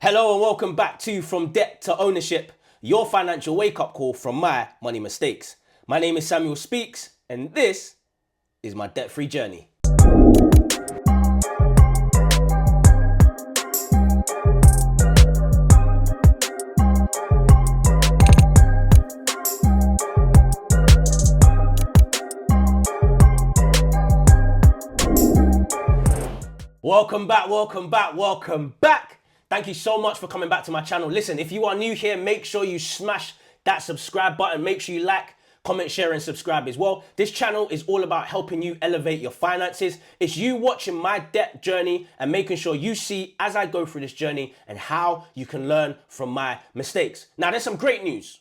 Hello and welcome back to From Debt to Ownership, your financial wake-up call from my money mistakes. My name is Samuel Speaks and this is my debt-free journey. Welcome back. Thank you so much for coming back to my channel. Listen, if you are new here, make sure you smash that subscribe button. Make sure you like, comment, share, and subscribe as well. This channel is all about helping you elevate your finances. It's you watching my debt journey and making sure you see as I go through this journey and how you can learn from my mistakes. Now, there's some great news.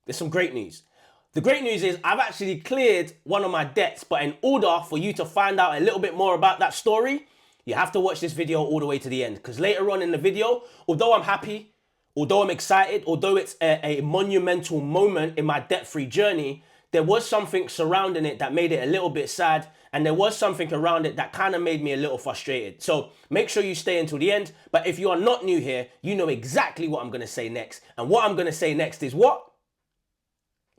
The great news is I've actually cleared one of my debts, but in order for you to find out a little bit more about that story, you have to watch this video all the way to the end, because later on in the video, although I'm happy, although I'm excited, although it's a monumental moment in my debt-free journey, there was something surrounding it that made it a little bit sad, and there was something around it that kind of made me a little frustrated. So make sure you stay until the end. But if you are not new here, you know exactly what I'm going to say next. And what I'm going to say next is what?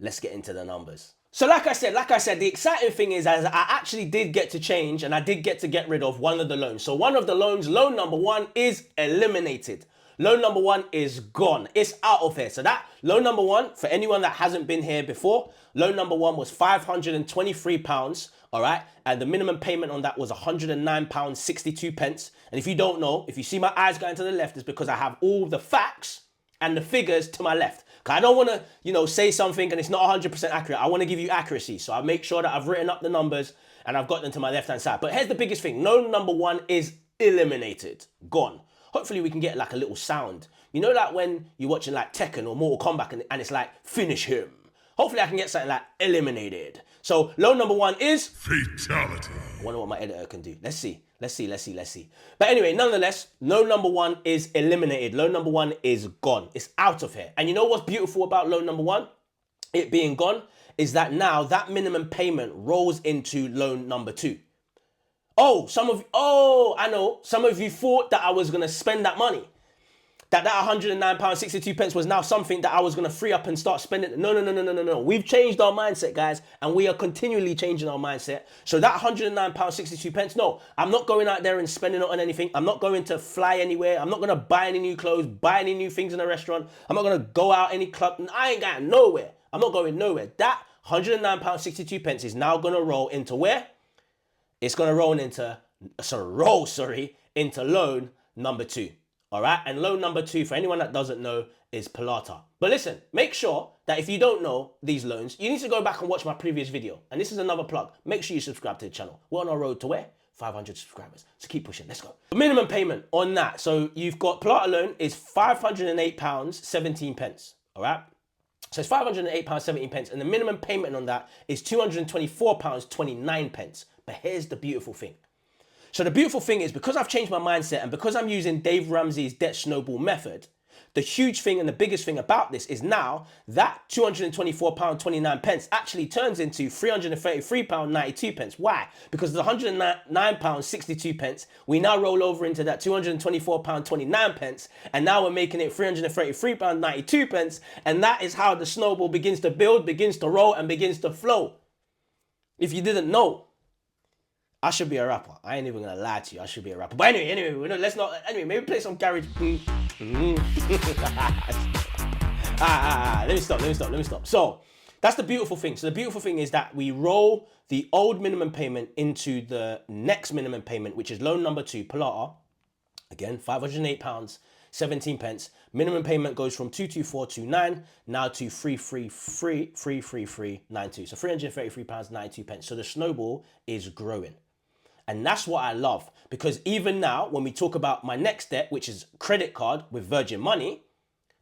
Let's get into the numbers. So like I said, the exciting thing is I actually did get to change and I did get to get rid of one of the loans. So one of the loans, loan number one, is eliminated. Loan number one is gone. It's out of here. So that loan number one, for anyone that hasn't been here before, loan number one was £523, all right? And the minimum payment on that was £109.62. And if you don't know, if you see my eyes going to the left, it's because I have all the facts and the figures to my left. Cause I don't want to, say something and it's not 100% accurate. I want to give you accuracy. So I make sure that I've written up the numbers and I've got them to my left-hand side. But here's the biggest thing. Loan number one is eliminated, gone. Hopefully we can get like a little sound. You know, like when you're watching like Tekken or Mortal Kombat and it's like, finish him. Hopefully I can get something like eliminated. So loan number one is fatality. I wonder what my editor can do. Let's see. But anyway, nonetheless, loan number one is eliminated. Loan number one is gone. It's out of here. And you know what's beautiful about loan number one? It being gone is that now that minimum payment rolls into loan number two. I know. Some of you thought that I was going to spend that money. That £109.62 was now something that I was going to free up and start spending. No. We've changed our mindset, guys, and we are continually changing our mindset. So that £109.62, no, I'm not going out there and spending it on anything. I'm not going to fly anywhere. I'm not going to buy any new clothes, buy any new things in a restaurant. I'm not going to go out any club. I ain't going nowhere. I'm not going nowhere. That £109.62 is now going to roll into where? It's going to roll into, into loan number two. All right, and loan number two, for anyone that doesn't know, is Palata. But listen, make sure that if you don't know these loans, you need to go back and watch my previous video. And this is another plug. Make sure you subscribe to the channel. We're on our road to where? 500 subscribers. So keep pushing. Let's go. The minimum payment on that. So you've got Palata loan is £508.17. All right. So it's £508.17, and the minimum payment on that is £224.29. But here's the beautiful thing. So the beautiful thing is, because I've changed my mindset and because I'm using Dave Ramsey's debt snowball method, the huge thing and the biggest thing about this is now that £224.29 actually turns into £333.92. Why? Because the £109.62, we now roll over into that £224.29, and now we're making it £333.92, and that is how the snowball begins to build, begins to roll, and begins to flow. If you didn't know, I should be a rapper. I ain't even gonna lie to you. I should be a rapper. But anyway, let's not. Anyway, maybe play some garage. Let me stop. So that's the beautiful thing. So the beautiful thing is that we roll the old minimum payment into the next minimum payment, which is loan number two, Palata. Again, £508.17. Minimum payment goes from 224.29 now to 333.92. So £333.92. So the snowball is growing. And that's what I love, because even now, when we talk about my next debt, which is credit card with Virgin Money,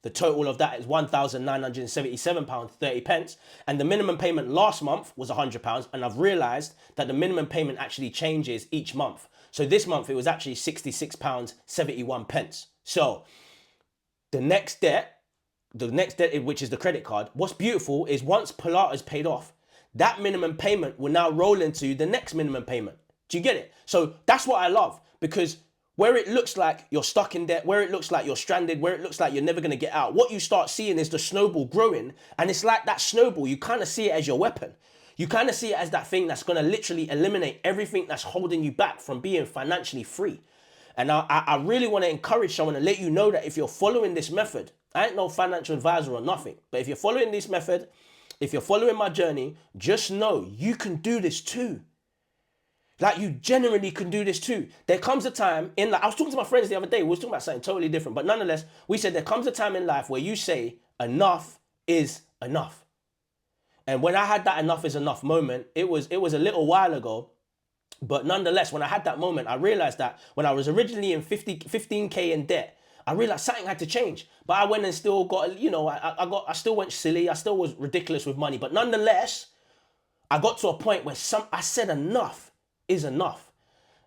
the total of that is £1,977.30. And the minimum payment last month was £100. And I've realized that the minimum payment actually changes each month. So this month, it was actually £66.71. So the next debt, which is the credit card, what's beautiful is once Palata is paid off, that minimum payment will now roll into the next minimum payment. Do you get it? So that's what I love, because where it looks like you're stuck in debt, where it looks like you're stranded, where it looks like you're never going to get out, what you start seeing is the snowball growing. And it's like that snowball, you kind of see it as your weapon. You kind of see it as that thing that's going to literally eliminate everything that's holding you back from being financially free. And I really want to encourage someone and let you know that if you're following this method, I ain't no financial advisor or nothing, but if you're following this method, if you're following my journey, just know you can do this too. Like, you genuinely can do this too. There comes a time in life, I was talking to my friends the other day, we was talking about something totally different, but nonetheless, we said there comes a time in life where you say, enough is enough. And when I had that enough is enough moment, it was a little while ago, but nonetheless, when I had that moment, I realized that when I was originally in 15K in debt, I realized something had to change. But I went and still got, I still went silly, I still was ridiculous with money, but nonetheless, I got to a point where I said enough is enough.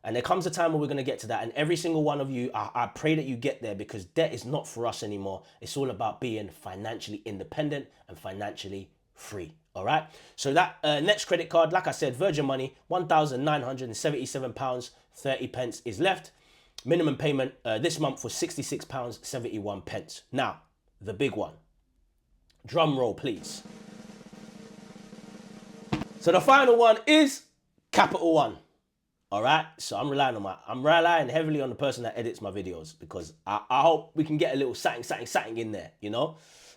And there comes a time where we're going to get to that. And every single one of you, I pray that you get there, because debt is not for us anymore. It's all about being financially independent and financially free. All right. So that next credit card, like I said, Virgin Money, £1,977.30 is left. Minimum payment this month was £66.71. Now, the big one. Drum roll, please. So the final one is Capital One. All right, so I'm relying heavily on the person that edits my videos, because I hope we can get a little something in there, you know.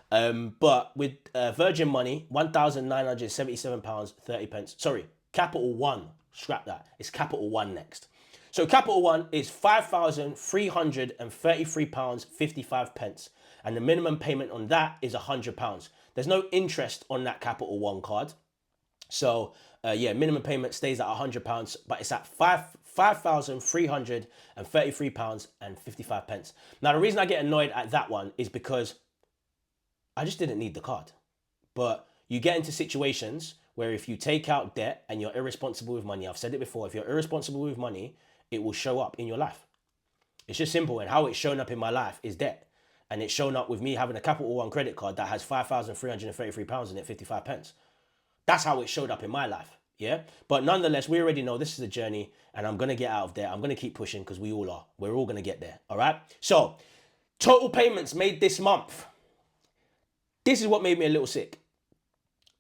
But with Virgin Money, £1,977.30. Sorry, Capital One. Scrap that. It's Capital One next. So Capital One is £5,333.55, and the minimum payment on that is £100. There's no interest on that Capital One card. So yeah, minimum payment stays at £100, but it's at £5,333.55. Now, the reason I get annoyed at that one is because I just didn't need the card. But you get into situations where if you take out debt and you're irresponsible with money, I've said it before, if you're irresponsible with money, it will show up in your life. It's just simple. And how it's shown up in my life is debt. And it's shown up with me having a Capital One credit card that has £5,333 in it, 55p. That's how it showed up in my life, yeah? But nonetheless, we already know this is a journey, and I'm going to get out of there. I'm going to keep pushing, because we all are. We're all going to get there, all right? So, total payments made this month. This is what made me a little sick.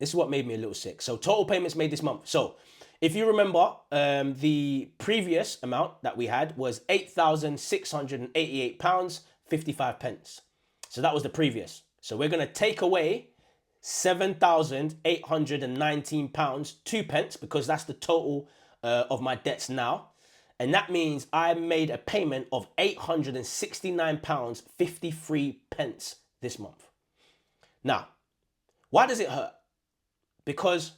So, total payments made this month. So, if you remember, the previous amount that we had was £8,688.55. So, that was the previous. So, we're going to take away £7,819 2p, because that's the total of my debts now. And that means I made a payment of £869.53 this month. Now, why does it hurt? Because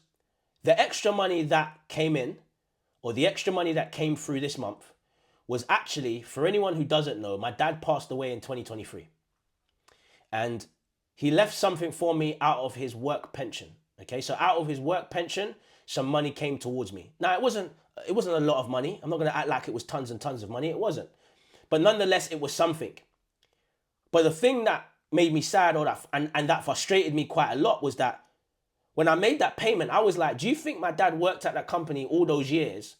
the extra money that came in, or the extra money that came through this month, was actually, for anyone who doesn't know, my dad passed away in 2023. And he left something for me out of his work pension. Okay, so out of his work pension, some money came towards me. Now, it wasn't a lot of money. I'm not going to act like it was tons and tons of money. It wasn't. But nonetheless, it was something. But the thing that made me sad, and that frustrated me quite a lot, was that when I made that payment, I was like, do you think my dad worked at that company all those years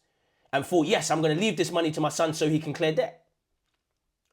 and thought, yes, I'm going to leave this money to my son so he can clear debt?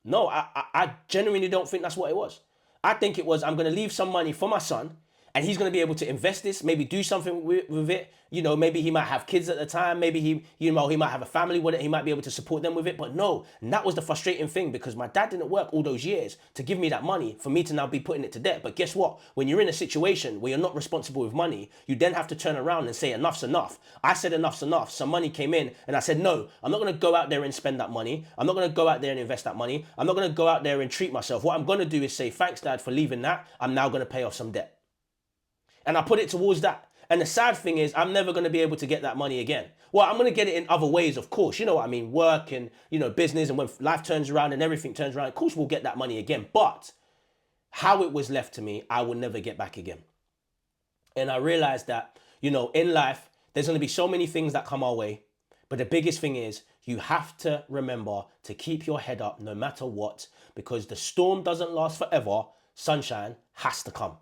No, I genuinely don't think that's what it was. I think it was, I'm going to leave some money for my son, and he's going to be able to invest this, maybe do something with it. You know, maybe he might have kids at the time. Maybe he might have a family with it. He might be able to support them with it. But no, and that was the frustrating thing, because my dad didn't work all those years to give me that money for me to now be putting it to debt. But guess what? When you're in a situation where you're not responsible with money, you then have to turn around and say, enough's enough. I said enough's enough. Some money came in, and I said, no, I'm not going to go out there and spend that money. I'm not going to go out there and invest that money. I'm not going to go out there and treat myself. What I'm going to do is say, thanks, Dad, for leaving that. I'm now going to pay off some debt. And I put it towards that. And the sad thing is, I'm never going to be able to get that money again. Well, I'm going to get it in other ways, of course. You know what I mean? Work and, business. And when life turns around and everything turns around, of course we'll get that money again. But how it was left to me, I will never get back again. And I realized that, in life, there's going to be so many things that come our way. But the biggest thing is, you have to remember to keep your head up no matter what, because the storm doesn't last forever. Sunshine has to come.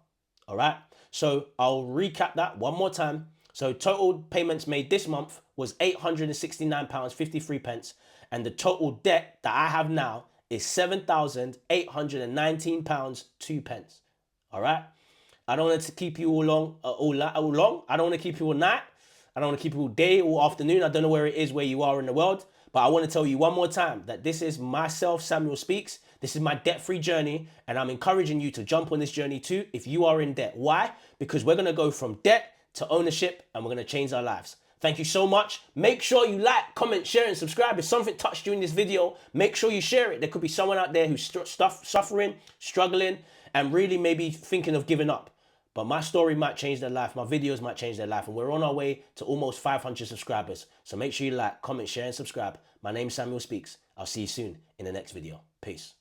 All right. So I'll recap that one more time. So total payments made this month was £869.53, And the total debt that I have now is £7,819, 2 pence. All right? I don't want to keep you all long. I don't want to keep you all night. I don't want to keep you all day or afternoon. I don't know where it is where you are in the world. But I want to tell you one more time that this is myself, Samuel Speaks. This is my debt-free journey. And I'm encouraging you to jump on this journey too if you are in debt. Why? Because we're going to go from debt to ownership and we're going to change our lives. Thank you so much. Make sure you like, comment, share, and subscribe. If something touched you in this video, make sure you share it. There could be someone out there who's suffering, struggling, and really maybe thinking of giving up. But my story might change their life. My videos might change their life. And we're on our way to almost 500 subscribers. So make sure you like, comment, share, and subscribe. My name's Samuel Speaks. I'll see you soon in the next video. Peace.